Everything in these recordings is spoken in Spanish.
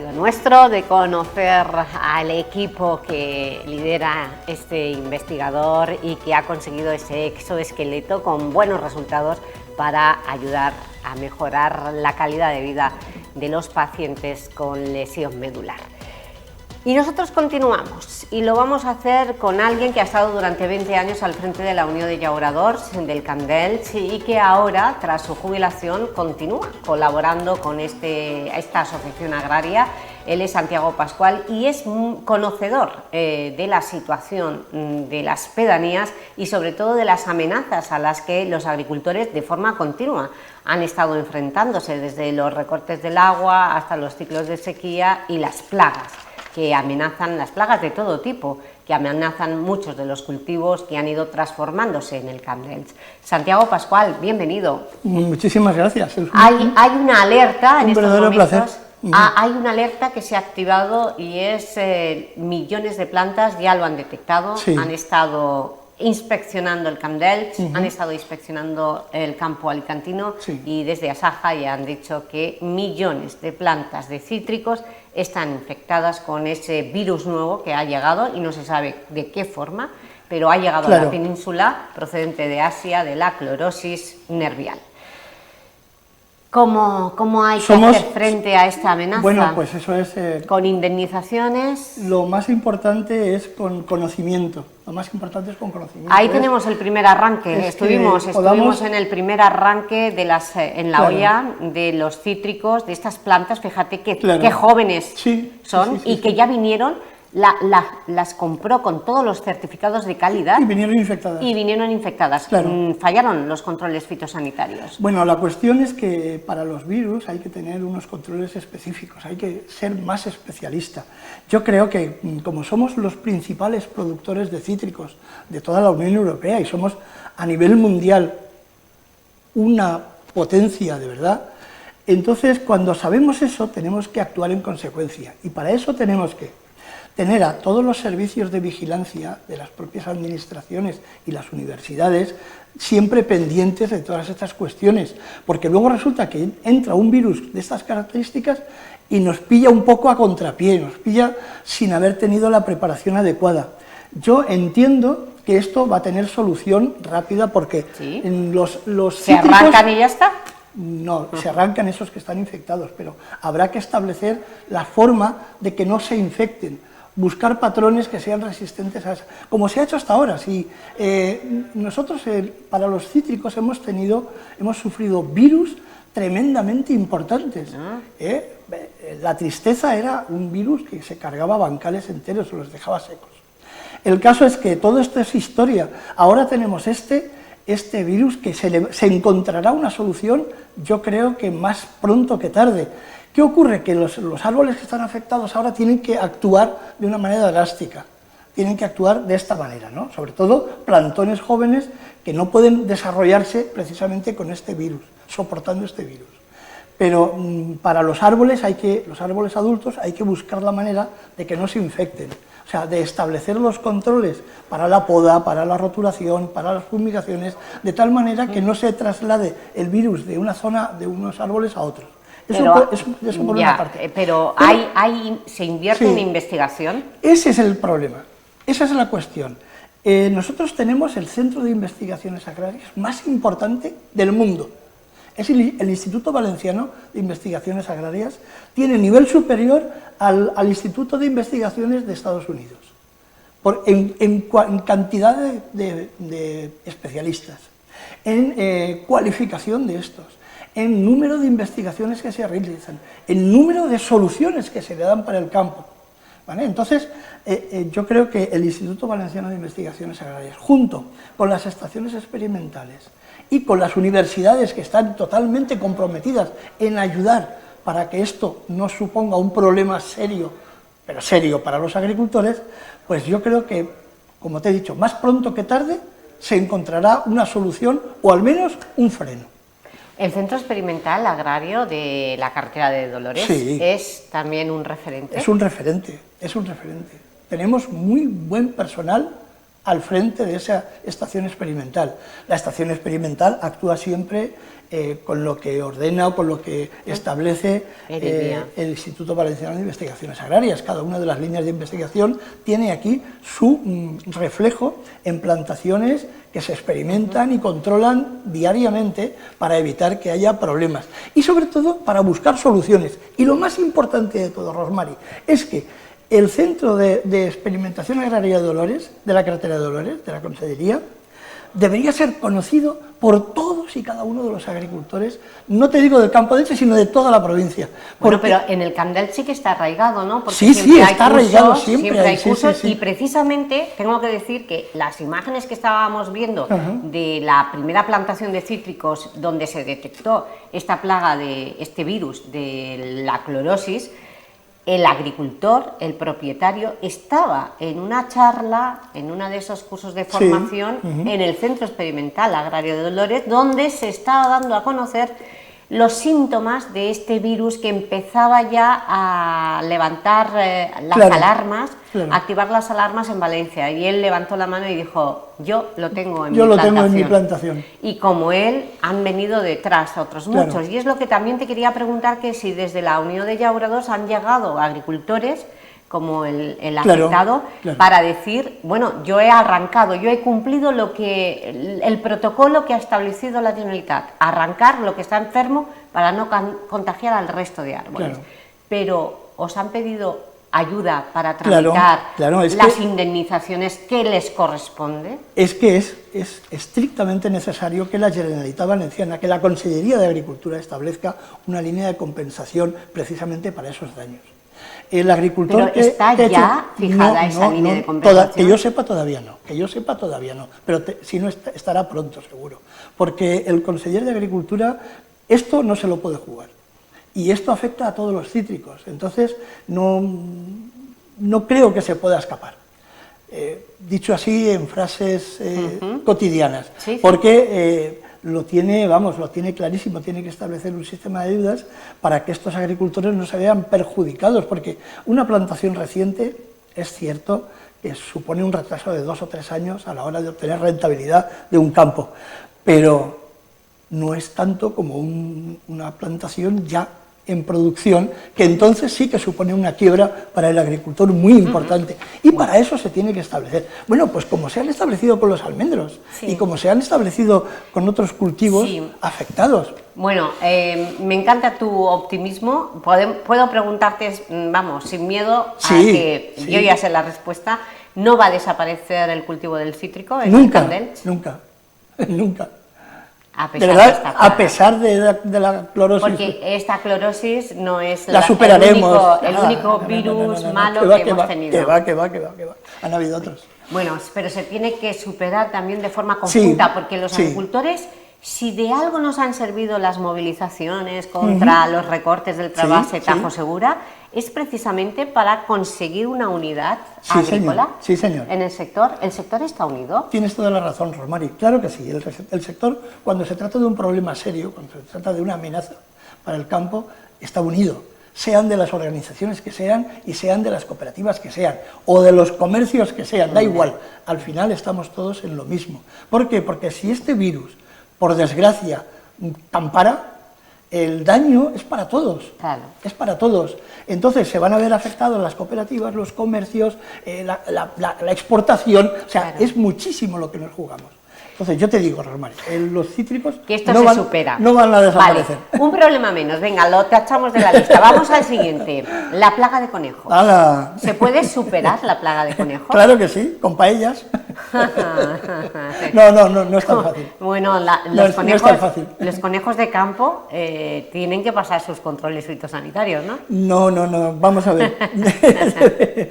lo nuestro, de conocer al equipo que lidera este investigador y que ha conseguido ese exoesqueleto con buenos resultados para ayudar a mejorar la calidad de vida de los pacientes con lesión medular. Y nosotros continuamos y lo vamos a hacer con alguien que ha estado durante 20 años al frente de la Unión de Llauradors del Camp Delch y que ahora, tras su jubilación, continúa colaborando con esta asociación agraria. Él es Santiago Pascual y es conocedor de la situación de las pedanías y sobre todo de las amenazas a las que los agricultores de forma continua han estado enfrentándose, desde los recortes del agua hasta los ciclos de sequía y las plagas que amenazan, las plagas de todo tipo, que amenazan muchos de los cultivos que han ido transformándose en el Camp Delch. Santiago Pascual, bienvenido. Muchísimas gracias. Hay una alerta en estos momentos. Placer. Hay una alerta que se ha activado y es millones de plantas ya lo han detectado, sí. Han estado inspeccionando el Camp Delch, han estado inspeccionando el campo alicantino, sí. Y desde Asaja ya han dicho que millones de plantas de cítricos están infectadas con ese virus nuevo que ha llegado y no se sabe de qué forma, pero ha llegado a la península procedente de Asia, de la clorosis nervial. ¿Cómo hay que hacer frente a esta amenaza? Bueno, pues eso es... ¿Con indemnizaciones? Lo más importante es con conocimiento. Lo más importante es con conocimiento. Ahí tenemos el primer arranque. Estuvimos en el primer arranque de en la olla de los cítricos, de estas plantas. Fíjate qué jóvenes son y que ya vinieron, las compró con todos los certificados de calidad. Y vinieron infectadas. Claro. Fallaron los controles fitosanitarios. Bueno, la cuestión es que para los virus hay que tener unos controles específicos, hay que ser más especialista. Yo creo que como somos los principales productores de cítricos de toda la Unión Europea y somos a nivel mundial una potencia de verdad, entonces cuando sabemos eso tenemos que actuar en consecuencia y para eso tenemos que tener a todos los servicios de vigilancia de las propias administraciones y las universidades siempre pendientes de todas estas cuestiones, porque luego resulta que entra un virus de estas características y nos pilla un poco a contrapié, nos pilla sin haber tenido la preparación adecuada. Yo entiendo que esto va a tener solución rápida porque los cítricos... ¿Se arrancan y ya está? No, se arrancan esos que están infectados, pero habrá que establecer la forma de que no se infecten. Buscar patrones que sean resistentes a eso, como se ha hecho hasta ahora. Si nosotros para los cítricos hemos sufrido virus tremendamente importantes. La tristeza era un virus que se cargaba bancales enteros, los dejaba secos. El caso es que todo esto es historia. Ahora tenemos este virus que se encontrará una solución, yo creo que más pronto que tarde. ¿Qué ocurre? Que los árboles que están afectados ahora tienen que actuar de una manera drástica, tienen que actuar de esta manera, ¿no? Sobre todo plantones jóvenes que no pueden desarrollarse precisamente con este virus, soportando este virus. Pero para los árboles adultos hay que buscar la manera de que no se infecten, o sea, de establecer los controles para la poda, para la rotulación, para las fumigaciones, de tal manera que no se traslade el virus de una zona, de unos árboles a otros. Eso por una parte. Pero ¿se invierte en investigación? Ese es el problema, esa es la cuestión. Nosotros tenemos el centro de investigaciones agrarias más importante del mundo. Es el Instituto Valenciano de Investigaciones Agrarias, tiene nivel superior al Instituto de Investigaciones de Estados Unidos, en cantidad de especialistas, en cualificación de estos, en número de investigaciones que se realizan, en número de soluciones que se le dan para el campo. ¿Vale? Entonces, yo creo que el Instituto Valenciano de Investigaciones Agrarias, junto con las estaciones experimentales y con las universidades que están totalmente comprometidas en ayudar para que esto no suponga un problema serio, pero serio para los agricultores, pues yo creo que, como te he dicho, más pronto que tarde se encontrará una solución o al menos un freno. El Centro Experimental Agrario de la Carretera de Dolores es también un referente. Es un referente, es un referente. Tenemos muy buen personal al frente de esa estación experimental. La estación experimental actúa siempre con lo que ordena o con lo que establece el Instituto Valenciano de Investigaciones Agrarias. Cada una de las líneas de investigación tiene aquí su reflejo en plantaciones que se experimentan y controlan diariamente para evitar que haya problemas y sobre todo para buscar soluciones. Y lo más importante de todo, Rosmary, es que el Centro de Experimentación Agraria de Dolores, de la carretera de Dolores, de la Consellería, debería ser conocido por todos y cada uno de los agricultores, no te digo del campo de Elche, sino de toda la provincia. Bueno, pero en el Camp d'Elche sí que está arraigado, ¿no? Porque sí, está arraigado, siempre hay cursos, sí. Y precisamente tengo que decir que las imágenes que estábamos viendo de la primera plantación de cítricos donde se detectó esta plaga de este virus de la clorosis, el agricultor, el propietario, estaba en una charla, en uno de esos cursos de formación, en el Centro Experimental Agrario de Dolores, donde se estaba dando a conocer los síntomas de este virus que empezaba ya a levantar las alarmas, activar las alarmas en Valencia. Y él levantó la mano y dijo, yo lo tengo en mi plantación. Y como él, han venido detrás otros muchos. Y es lo que también te quería preguntar, que si desde la Unión de Llauradors han llegado agricultores como el afectado, para decir, bueno, yo he arrancado, yo he cumplido lo que el protocolo que ha establecido la Generalitat, arrancar lo que está enfermo para no contagiar al resto de árboles. Pero os han pedido ayuda para tramitar las indemnizaciones que les corresponde. Es que es estrictamente necesario que la Generalitat Valenciana, que la Consellería de Agricultura establezca una línea de compensación precisamente para esos daños. El agricultor pero está ya fijada esa línea de compensación. Que yo sepa todavía no, pero si no estará pronto seguro, porque el conseller de Agricultura esto no se lo puede jugar y esto afecta a todos los cítricos, entonces no creo que se pueda escapar. Dicho así en frases cotidianas, porque lo tiene clarísimo, tiene que establecer un sistema de ayudas para que estos agricultores no se vean perjudicados, porque una plantación reciente es cierto que supone un retraso de 2 o 3 años a la hora de obtener rentabilidad de un campo, pero no es tanto como una plantación ya en producción, que entonces sí que supone una quiebra para el agricultor muy importante, y para eso se tiene que establecer. Bueno, pues como se han establecido con los almendros, y como se han establecido con otros cultivos afectados. Bueno, me encanta tu optimismo, puedo preguntarte, vamos, sin miedo, a que yo ya sé la respuesta, ¿no va a desaparecer el cultivo del cítrico en el Camp d'Elche? Nunca. A pesar de la clorosis. Porque esta clorosis no es la superaremos. el único virus malo que hemos tenido. Que va. Han habido otros. Bueno, pero se tiene que superar también de forma conjunta, porque los agricultores, si de algo nos han servido las movilizaciones contra los recortes del trasvase Tajo Segura, es precisamente para conseguir una unidad agrícola. Sí, señor. En el sector está unido. Tienes toda la razón, Rosmary, claro que sí. El sector, cuando se trata de un problema serio, cuando se trata de una amenaza para el campo, está unido, sean de las organizaciones que sean y sean de las cooperativas que sean, o de los comercios que sean, da igual, al final estamos todos en lo mismo. ¿Por qué? Porque si este virus, por desgracia, campara, el daño es para todos, es para todos. Entonces se van a ver afectados las cooperativas, los comercios, la exportación, o sea, es muchísimo lo que nos jugamos. Entonces yo te digo, Rosmary, los cítricos que esto no supera. No van a desaparecer. Vale, un problema menos, venga, lo tachamos de la lista. Vamos al siguiente, la plaga de conejos. ¿Se puede superar la plaga de conejos? Claro que sí, con paellas. No es tan fácil. Bueno, los conejos de campo tienen que pasar sus controles fitosanitarios, ¿no? No, vamos a ver.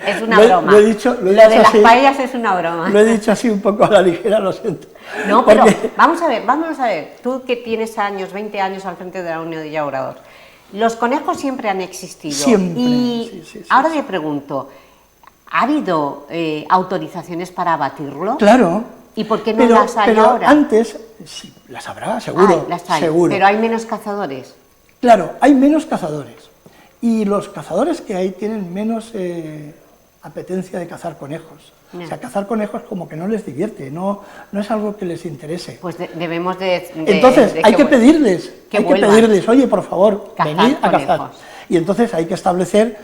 Es una broma. Lo he dicho de las paellas es una broma. Lo he dicho así un poco a la ligera, lo siento. No, pero vamos a ver, tú que tienes 20 años al frente de la Unión de Llauradors, los conejos siempre han existido. Siempre. Y ahora me pregunto, ¿ha habido autorizaciones para abatirlo? Claro. ¿Y por qué no las hay ahora? Pero antes, sí, las habrá, seguro. Las hay, seguro. Pero hay menos cazadores. Claro, hay menos cazadores. Y los cazadores que hay tienen menos apetencia de cazar conejos. O sea, cazar conejos como que no les divierte, no es algo que les interese. Pues debemos de entonces, hay que pedirles, oye, por favor, venid a cazar. Conejos. Y entonces hay que establecer,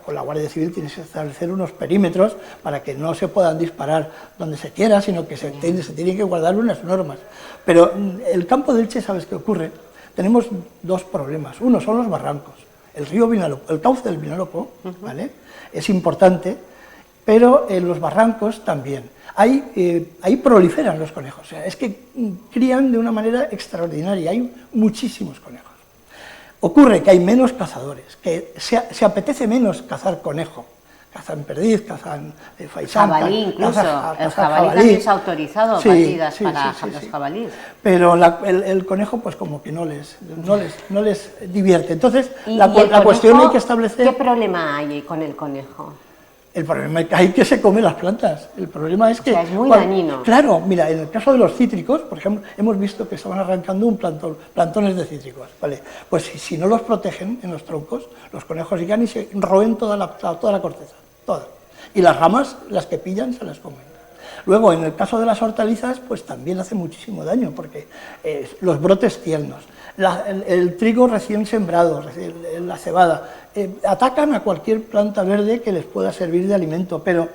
con la Guardia Civil tienes que establecer unos perímetros para que no se puedan disparar donde se quiera, sino que se tienen que guardar unas normas. Pero el campo de Elche, ¿sabes qué ocurre? Tenemos dos problemas. Uno son los barrancos. El río Vinalopó, el cauce del Vinalopó, ¿vale? Es importante, pero en los barrancos también. Ahí proliferan los conejos, o sea, es que crían de una manera extraordinaria, hay muchísimos conejos. Ocurre que hay menos cazadores, que se apetece menos cazar conejo. Cazan perdiz, cazan faisán. Jabalí incluso, el jabalí también se ha autorizado partidas para los jabalíes. Pero el conejo pues como que no les divierte. Entonces la conejo, cuestión hay que establecer... ¿Qué problema hay con el conejo? El problema es que hay que se come las plantas. El problema es que... O sea, es muy dañino. Claro, mira, en el caso de los cítricos, por ejemplo, hemos visto que estaban arrancando plantones de cítricos, ¿vale? Pues si no los protegen en los troncos, los conejos llegan y se roen toda la corteza, toda. Y las ramas, las que pillan, se las comen. Luego, en el caso de las hortalizas, pues también hace muchísimo daño, porque los brotes tiernos, el trigo recién sembrado, la cebada, atacan a cualquier planta verde que les pueda servir de alimento, pero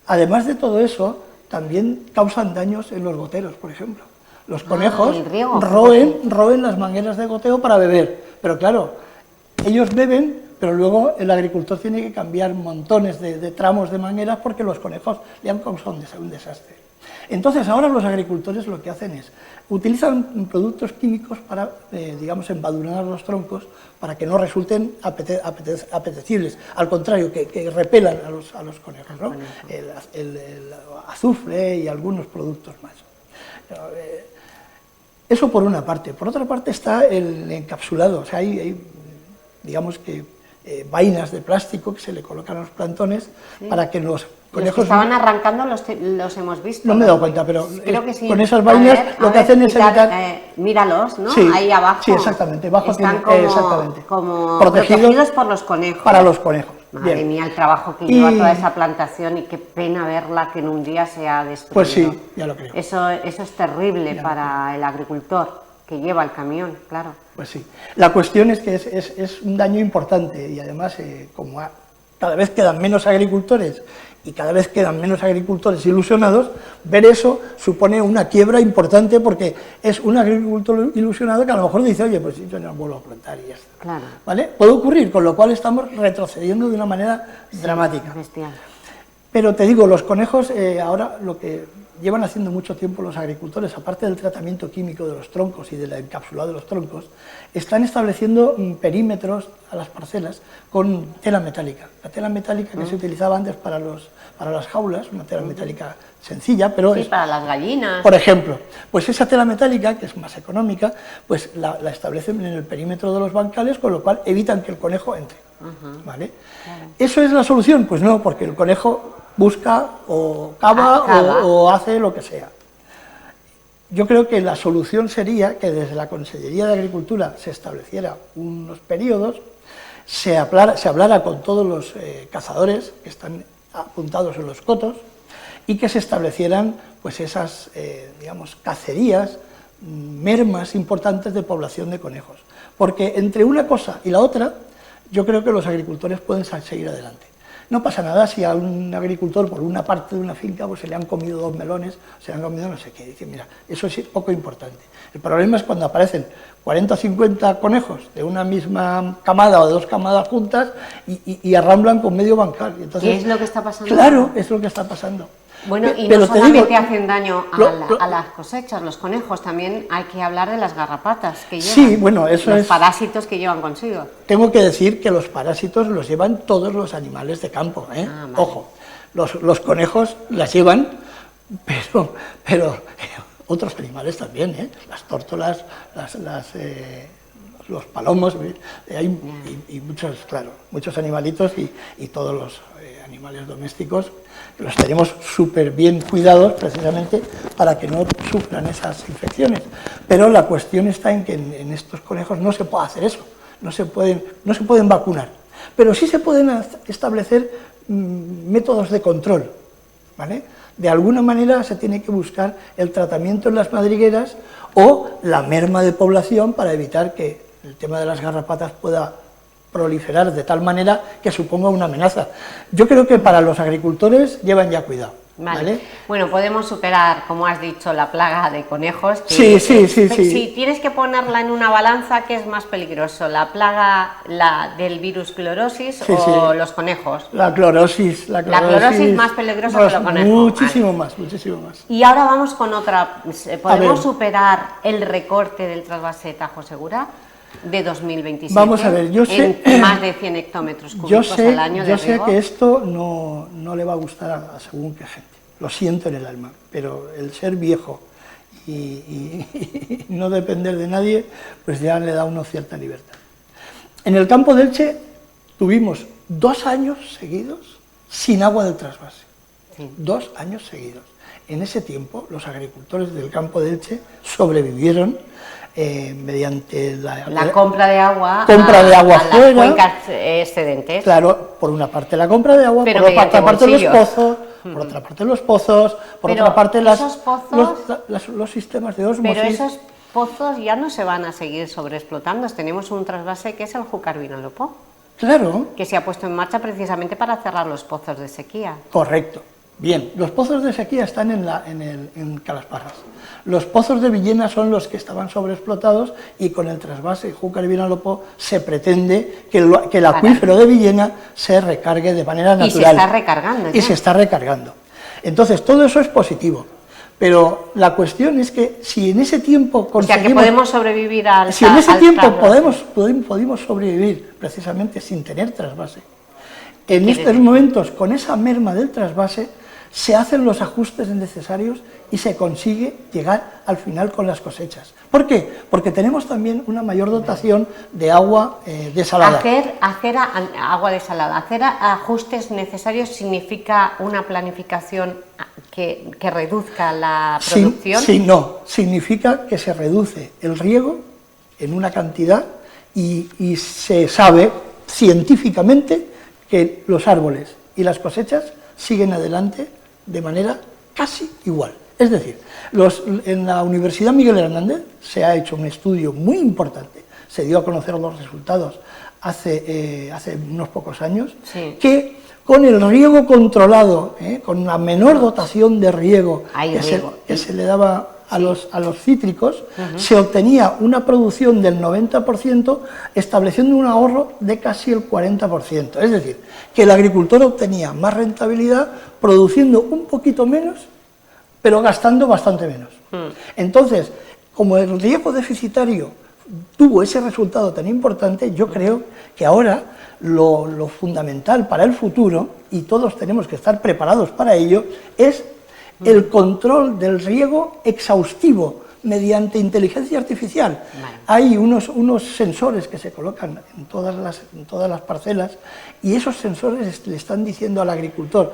además de todo eso, también causan daños en los goteros, por ejemplo. Los conejos roen las mangueras de goteo para beber, pero claro, ellos beben, pero luego el agricultor tiene que cambiar montones de tramos de mangueras porque los conejos le han causado un desastre. Entonces ahora los agricultores lo que hacen es, utilizan productos químicos para, digamos, embadurnar los troncos para que no resulten apetecibles, al contrario, que repelan a los conejos, ¿no? El azufre y algunos productos más. Eso por una parte. Por otra parte está el encapsulado, o sea, hay digamos que vainas de plástico que se le colocan a los plantones para que los conejos... Los que estaban arrancando los hemos visto. No me he dado cuenta, pero creo que sí. Con esas vainas lo que hacen es evitar... míralos, ¿no? Sí, ahí abajo. Sí, exactamente. Abajo están como protegidos por los conejos. Para los conejos. Madre mía, el trabajo que lleva toda esa plantación y qué pena verla que en un día se ha destruido. Pues sí, ya lo creo. Eso es terrible para el agricultor que lleva el camión, claro. Pues sí. La cuestión es que es un daño importante y además, como cada vez quedan menos agricultores y cada vez quedan menos agricultores ilusionados, ver eso supone una quiebra importante porque es un agricultor ilusionado que a lo mejor dice, oye, pues yo no vuelvo a plantar y ya está. Claro. ¿Vale? Puede ocurrir, con lo cual estamos retrocediendo de una manera dramática. Bestial. Pero te digo, los conejos, ahora lo que llevan haciendo mucho tiempo los agricultores, aparte del tratamiento químico de los troncos y del encapsulado de los troncos, están estableciendo perímetros a las parcelas con tela metálica. La tela metálica que se utilizaba antes para las jaulas, una tela metálica sencilla, pero sí, para las gallinas. Por ejemplo, pues esa tela metálica, que es más económica, pues la establecen en el perímetro de los bancales, con lo cual evitan que el conejo entre. ¿Vale? Claro. ¿Eso es la solución? Pues no, porque el conejo busca o cava o hace lo que sea. Yo creo que la solución sería que desde la Consellería de Agricultura se estableciera unos periodos, se hablara con todos los cazadores que están apuntados en los cotos y que se establecieran pues esas, digamos, cacerías, mermas importantes de población de conejos. Porque entre una cosa y la otra, yo creo que los agricultores pueden seguir adelante. No pasa nada si a un agricultor por una parte de una finca pues se le han comido 2 melones, se le han comido no sé qué. Dice, mira, eso es poco importante. El problema es cuando aparecen 40 o 50 conejos de una misma camada o de 2 camadas juntas y arramblan con medio bancal. Entonces, ¿qué es lo que está pasando? Claro, es lo que está pasando. Bueno, y no solamente hacen daño a las cosechas, los conejos, también hay que hablar de las garrapatas que llevan. Sí, bueno, eso los parásitos que llevan consigo. Tengo que decir que los parásitos los llevan todos los animales de campo, ¿eh? Vale. Ojo, los conejos las llevan, pero otros animales también, ¿eh? Las tórtolas, los palomos, hay muchos, claro, muchos animalitos y todos los animales domésticos los tenemos súper bien cuidados precisamente para que no sufran esas infecciones. Pero la cuestión está en que en estos conejos no se puede hacer eso, no se pueden vacunar. Pero sí se pueden establecer métodos de control, ¿vale? De alguna manera se tiene que buscar el tratamiento en las madrigueras o la merma de población para evitar que el tema de las garrapatas pueda proliferar de tal manera que suponga una amenaza. Yo creo que para los agricultores llevan ya cuidado. ¿Vale? Bueno, podemos superar, como has dicho, la plaga de conejos. Sí. Si tienes que ponerla en una balanza, ¿qué es más peligroso? ¿La plaga del virus clorosis o los conejos? La clorosis. La clorosis más peligrosa que los conejos. Muchísimo más. Y ahora vamos con otra. ¿Podemos superar el recorte del trasvase Tajo Segura de 2027? Vamos a ver, yo sé... En más de 100 hectómetros cúbicos al año de riego. Yo sé que esto no le va a gustar a según qué gente. Lo siento en el alma, pero el ser viejo y no depender de nadie, pues ya le da a uno cierta libertad. En el campo de Elche tuvimos 2 años seguidos sin agua del trasvase. Sí. 2 años seguidos. En ese tiempo, los agricultores del campo de Elche sobrevivieron mediante la compra de agua fuera, las cuencas excedentes. Claro, por una parte la compra de agua, pero por otra parte los pozos, por otra parte los pozos, por otra parte los sistemas de ósmosis. Pero esos pozos ya no se van a seguir sobreexplotando. Tenemos un trasvase que es el Júcar Vinalopó. Claro. Que se ha puesto en marcha precisamente para cerrar los pozos de sequía. Correcto. Bien, los pozos de sequía están en Calasparras. Los pozos de Villena son los que estaban sobreexplotados y con el trasvase Júcar y Vinalopó se pretende que el acuífero de Villena se recargue de manera natural. Y se está recargando. Y se está recargando. Entonces, todo eso es positivo. Pero la cuestión es que si en ese tiempo conseguimos... O sea, que podemos sobrevivir al Si en ese tiempo podemos sobrevivir precisamente sin tener trasvase, en estos momentos, con esa merma del trasvase, se hacen los ajustes necesarios y se consigue llegar al final con las cosechas. ¿Por qué? Porque tenemos también una mayor dotación de agua desalada. Hacer agua desalada, hacer ajustes necesarios significa una planificación que reduzca la producción. Sí, no, significa que se reduce el riego en una cantidad y se sabe científicamente que los árboles y las cosechas siguen adelante de manera casi igual. Es decir, en la Universidad Miguel Hernández se ha hecho un estudio muy importante, se dio a conocer los resultados hace unos pocos años, que con el riego controlado, con la menor dotación de riego que se le daba a los cítricos, se obtenía una producción del 90%, estableciendo un ahorro de casi el 40%. Es decir, que el agricultor obtenía más rentabilidad produciendo un poquito menos, pero gastando bastante menos. Entonces, como el riego deficitario tuvo ese resultado tan importante, yo creo que ahora lo fundamental para el futuro, y todos tenemos que estar preparados para ello, es el control del riego exhaustivo mediante inteligencia artificial. Hay unos sensores que se colocan en todas las parcelas y esos sensores le están diciendo al agricultor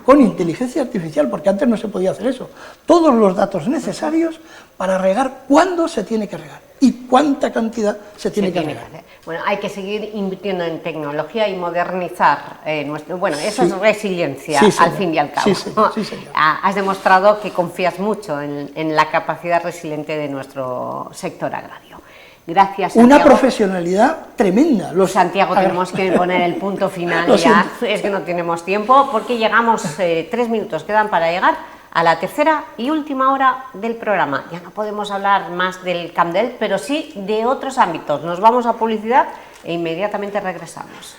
con inteligencia artificial, porque antes no se podía hacer eso, todos los datos necesarios para regar cuándo se tiene que regar y cuánta cantidad se tiene que regar. Bueno, hay que seguir invirtiendo en tecnología y modernizar nuestro... Bueno, eso es resiliencia, al fin y al cabo. Sí, señor. Has demostrado que confías mucho en la capacidad resiliente de nuestro sector agrario. Gracias, Santiago. Una profesionalidad tremenda. Santiago, tenemos que poner el punto final ya, es que no tenemos tiempo, porque llegamos, 3 minutos quedan para llegar a la tercera y última hora del programa. Ya no podemos hablar más del Camp d'Elx, pero sí de otros ámbitos. Nos vamos a publicidad e inmediatamente regresamos.